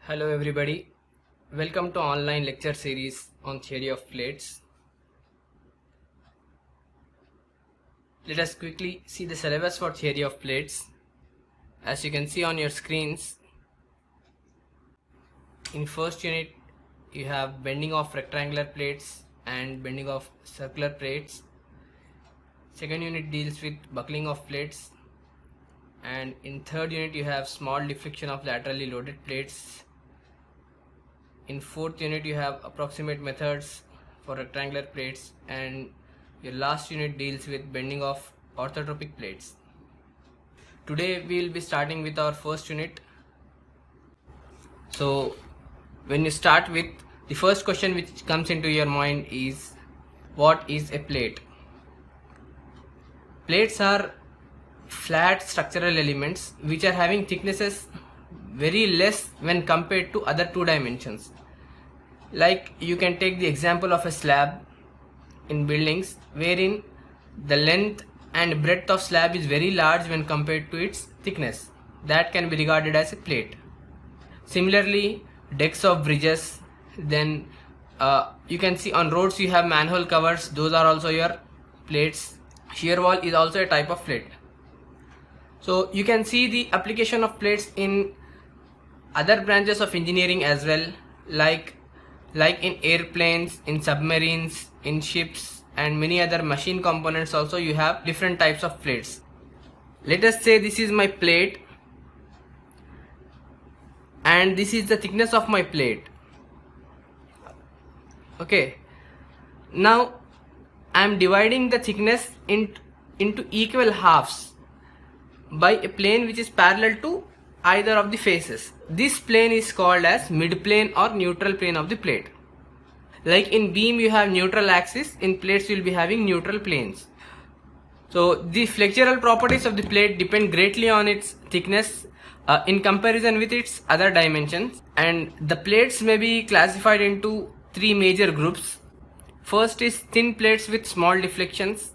Hello everybody, welcome to online lecture series on theory of plates. Let us quickly see the syllabus for theory of plates. As you can see on your screens, in first unit you have bending of rectangular plates and bending of circular plates. Second unit deals with buckling of plates, and in third unit you have small deflection of laterally loaded plates. In fourth unit you have approximate methods for rectangular plates, and your last unit deals with bending of orthotropic plates. Today we will be starting with our first unit. So when you start with, the first question which comes into your mind is, what is a plate? Plates are flat structural elements which are having thicknesses very less when compared to other two dimensions. Like you can take the example of a slab in buildings, wherein the length and breadth of slab is very large when compared to its thickness. That can be regarded as a plate. Similarly, decks of bridges, then you can see on roads you have manhole covers, those are also your plates. Shear wall is also a type of plate. So you can see the application of plates in other branches of engineering as well, like in airplanes, in submarines, in ships, and many other machine components also you have different types of plates. Let us say this is my plate and this is the thickness of my plate. Okay, now I am dividing the thickness into equal halves by a plane which is parallel to either of the faces. This plane is called as midplane or neutral plane of the plate. Like in beam you have neutral axis, in plates you will be having neutral planes. So the flexural properties of the plate depend greatly on its thickness in comparison with its other dimensions, and the plates may be classified into three major groups. First is thin plates with small deflections,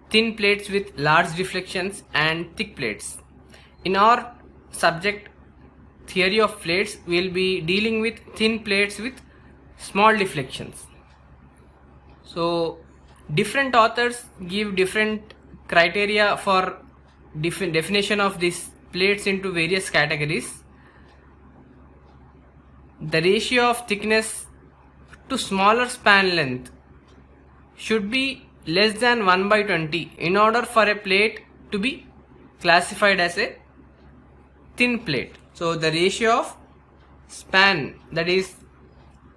thin plates with large deflections, and thick plates. In our subject theory of plates, we will be dealing with thin plates with small deflections. So different authors give different criteria for definition of these plates into various categories. The ratio of thickness to smaller span length should be less than 1/20 in order for a plate to be classified as a thin plate. So the ratio of span, that is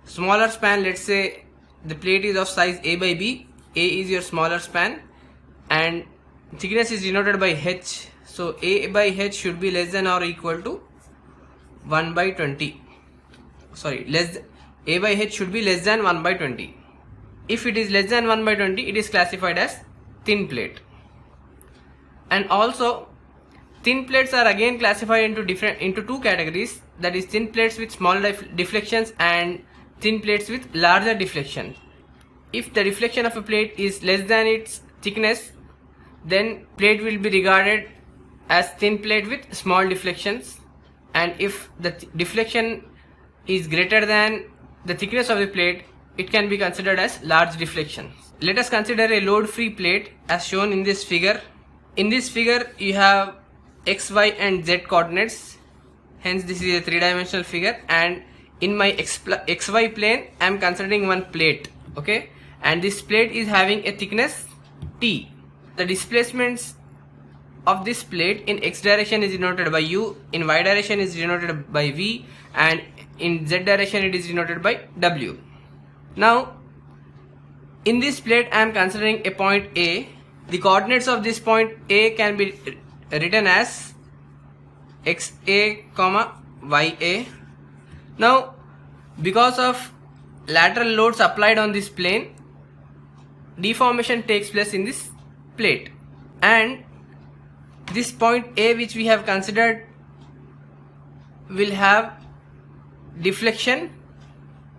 smaller span, let's say the plate is of size A by B, A is your smaller span and thickness is denoted by H. So A by H should be less than or equal to 1/20. A by H should be less than 1/20. If it is less than 1/20, it is classified as thin plate. And also thin plates are again classified into two categories, that is thin plates with small deflections and thin plates with larger deflections. If the deflection of a plate is less than its thickness, then plate will be regarded as thin plate with small deflections, and if the deflection is greater than the thickness of the plate, it can be considered as large deflection. Let us consider a load free plate as shown in this figure. In this figure you have x, y and z coordinates, hence this is a three-dimensional figure, and in my xy plane I am considering one plate, okay, and this plate is having a thickness t. The displacements of this plate in x direction is denoted by u, in y direction is denoted by v, and in z direction it is denoted by w. Now in this plate I am considering a point A. The coordinates of this point A can be written as xa, ya. Now because of lateral loads applied on this plane, deformation takes place in this plate, and this point A which we have considered will have deflection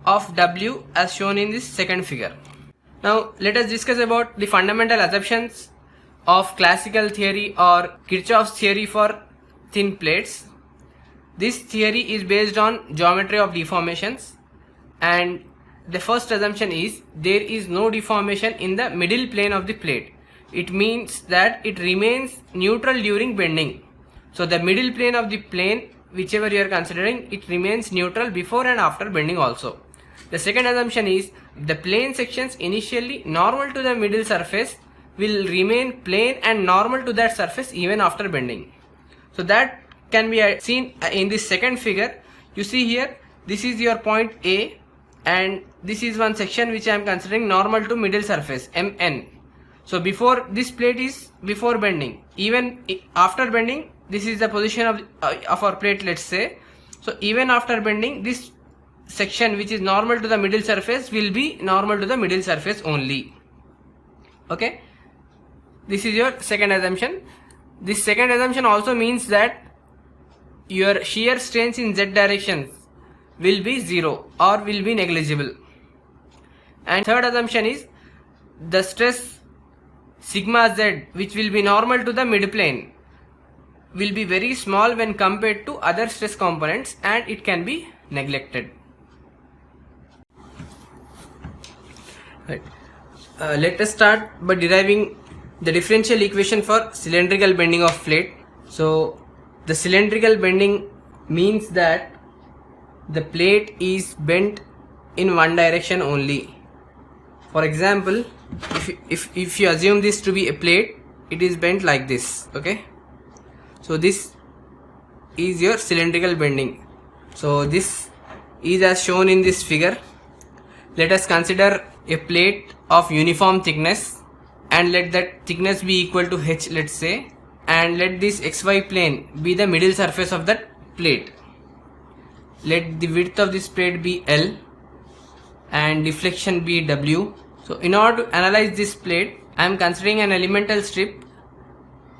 of W as shown in this second figure. Now let us discuss about the fundamental assumptions of classical theory or Kirchhoff's theory for thin plates. This theory is based on geometry of deformations, and the first assumption is there is no deformation in the middle plane of the plate. It means that it remains neutral during bending. So the middle plane of the plane, whichever you are considering, it remains neutral before and after bending also. The second assumption is the plane sections initially normal to the middle surface will remain plane and normal to that surface even after bending. So that can be seen in this second figure. You see here, this is your point A, and this is one section which I am considering normal to middle surface, MN. So before this plate is before bending, even after bending, this is the position of our plate, let's say. So even after bending, this section which is normal to the middle surface will be normal to the middle surface only. Okay, this is your second assumption. This second assumption also means that your shear strains in z directions will be 0 or will be negligible. And third assumption is the stress sigma z, which will be normal to the midplane, will be very small when compared to other stress components, and it can be neglected. Right. Let us start by deriving the differential equation for cylindrical bending of plate. So the cylindrical bending means that the plate is bent in one direction only. For example, if you assume this to be a plate, it is bent like this. Okay, so this is your cylindrical bending. So this is as shown in this figure. Let us consider a plate of uniform thickness, and let that thickness be equal to h, let's say, and let this xy plane be the middle surface of that plate. Let the width of this plate be L and deflection be W. So in order to analyze this plate, I am considering an elemental strip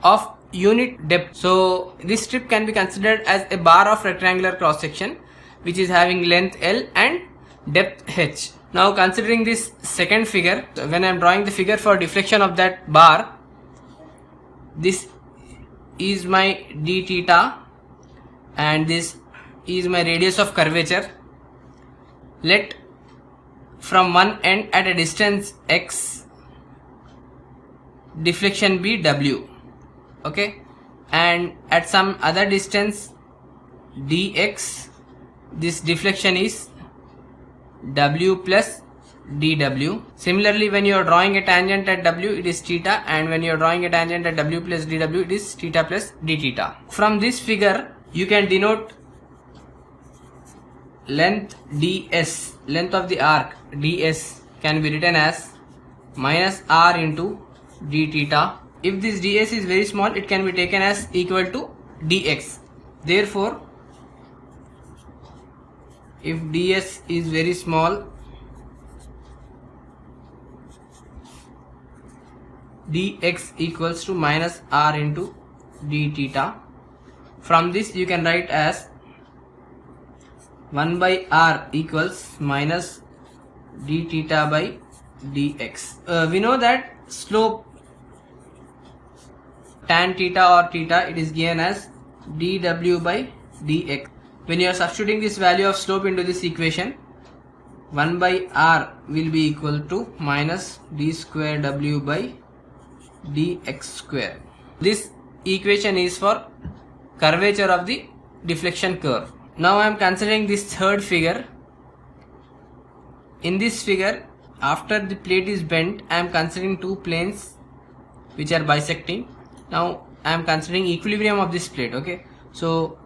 of unit depth. So this strip can be considered as a bar of rectangular cross section which is having length L and depth H. Now considering this second figure, when I am drawing the figure for deflection of that bar, this is my d theta and this is my radius of curvature. Let from one end at a distance x deflection be W. Okay, and at some other distance dx, this deflection is W plus dW. Similarly, when you are drawing a tangent at W, it is theta, and when you are drawing a tangent at W plus dW, it is theta plus d theta. From this figure, you can denote length ds, length of the arc ds, can be written as minus r into d theta. If this ds is very small, it can be taken as equal to dx. Therefore, if ds is very small, dx equals to minus r into d theta. From this you can write as 1 by r equals minus d theta by dx. We know that slope tan theta or theta, it is given as dw by dx. When you are substituting this value of slope into this equation, 1 by r will be equal to minus d square w by dx square. This equation is for curvature of the deflection curve. Now I am considering this third figure. In this figure, after the plate is bent, I am considering two planes which are bisecting. Now I am considering equilibrium of this plate. Okay, so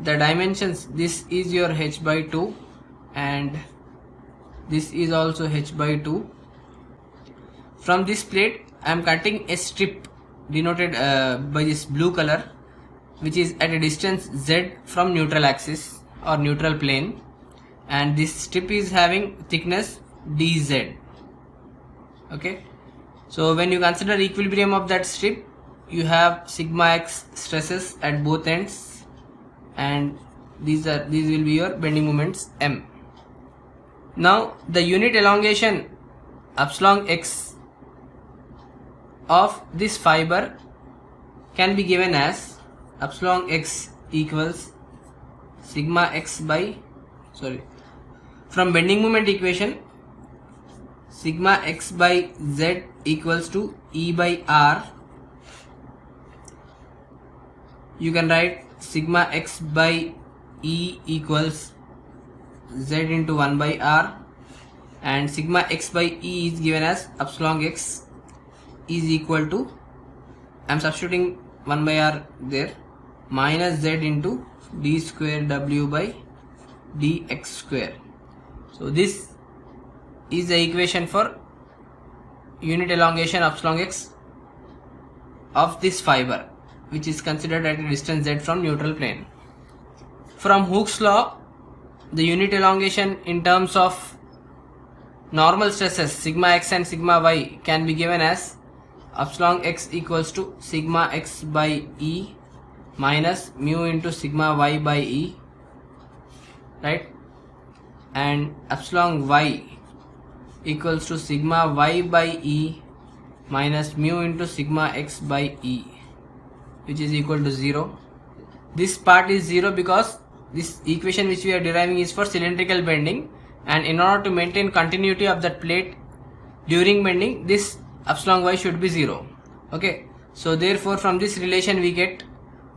the dimensions, this is your h by 2 and this is also h by 2. From this plate I am cutting a strip denoted by this blue color, which is at a distance z from neutral axis or neutral plane, and this strip is having thickness dz. Okay, so when you consider equilibrium of that strip, you have sigma x stresses at both ends, and these will be your bending moments M. Now the unit elongation epsilon x of this fiber can be given as epsilon x equals sigma x by from bending moment equation, sigma x by z equals to E by R. You can write sigma x by E equals z into 1 by R, and sigma x by E is given as epsilon x is equal to, I am substituting 1 by R there, minus z into d square w by dx square. So this is the equation for unit elongation epsilon x of this fiber, which is considered at a distance z from neutral plane. From Hooke's law, the unit elongation in terms of normal stresses sigma x and sigma y can be given as epsilon x equals to sigma x by E minus mu into sigma y by E, right? And epsilon y equals to sigma y by E minus mu into sigma x by E, which is equal to 0. This part is 0 because this equation which we are deriving is for cylindrical bending, and in order to maintain continuity of that plate during bending, this epsilon y should be 0. Okay, so therefore from this relation we get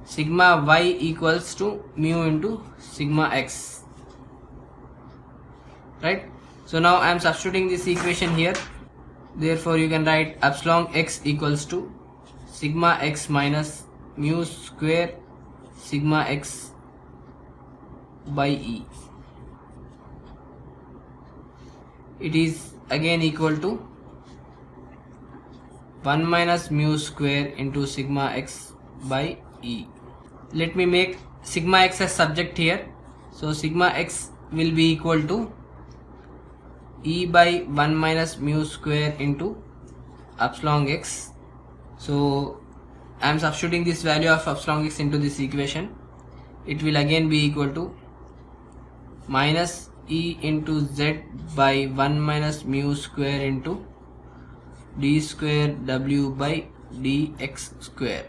sigma y equals to mu into sigma x, right? So now I am substituting this equation here. Therefore you can write epsilon x equals to sigma x minus mu square sigma x by E. It is again equal to 1 minus mu square into sigma x by E. Let me make sigma x as subject here. So sigma x will be equal to E by 1 minus mu square into epsilon x. So I am substituting this value of epsilon x into this equation. It will again be equal to minus E into z by 1 minus mu square into d square w by dx square.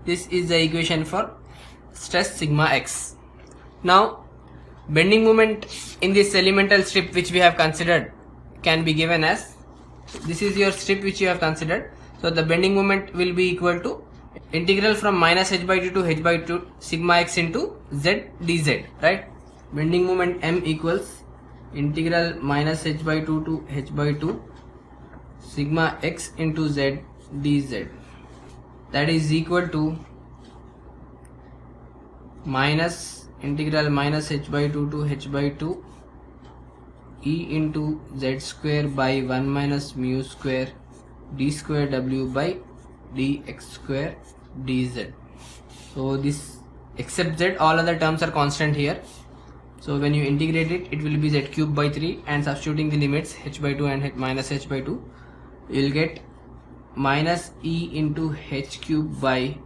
This is the equation for stress sigma x. Now bending moment in this elemental strip which we have considered can be given as, this is your strip which you have considered. So the bending moment will be equal to integral from minus h by 2 to h by 2 sigma x into z dz, right? Bending moment m equals integral minus h by 2 to h by 2 sigma x into z dz, that is equal to minus integral minus h by 2 to h by 2 e into z square by 1 minus mu square d square w by dx square dz. So this except z, all other terms are constant here. So when you integrate it, it will be z cube by 3, and substituting the limits h by 2 and minus h by 2, you will get minus e into h cube by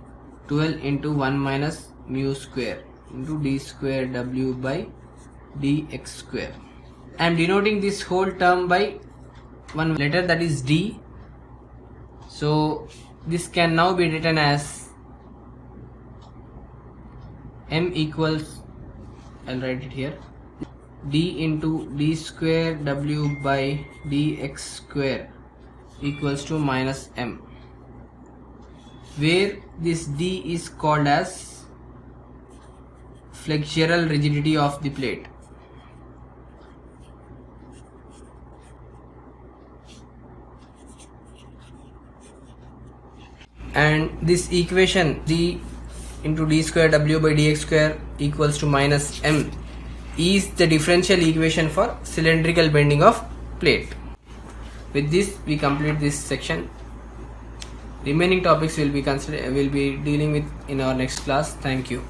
12 into 1 minus mu square into d square w by dx square. I am denoting this whole term by one letter, that is d. So this can now be written as m equals, I'll write it here, d into d square w by dx square equals to minus m, where this d is called as flexural rigidity of the plate. And this equation d into d square w by dx square equals to minus m is the differential equation for cylindrical bending of plate. With this we complete this section. Remaining topics will be dealing with in our next class. Thank you.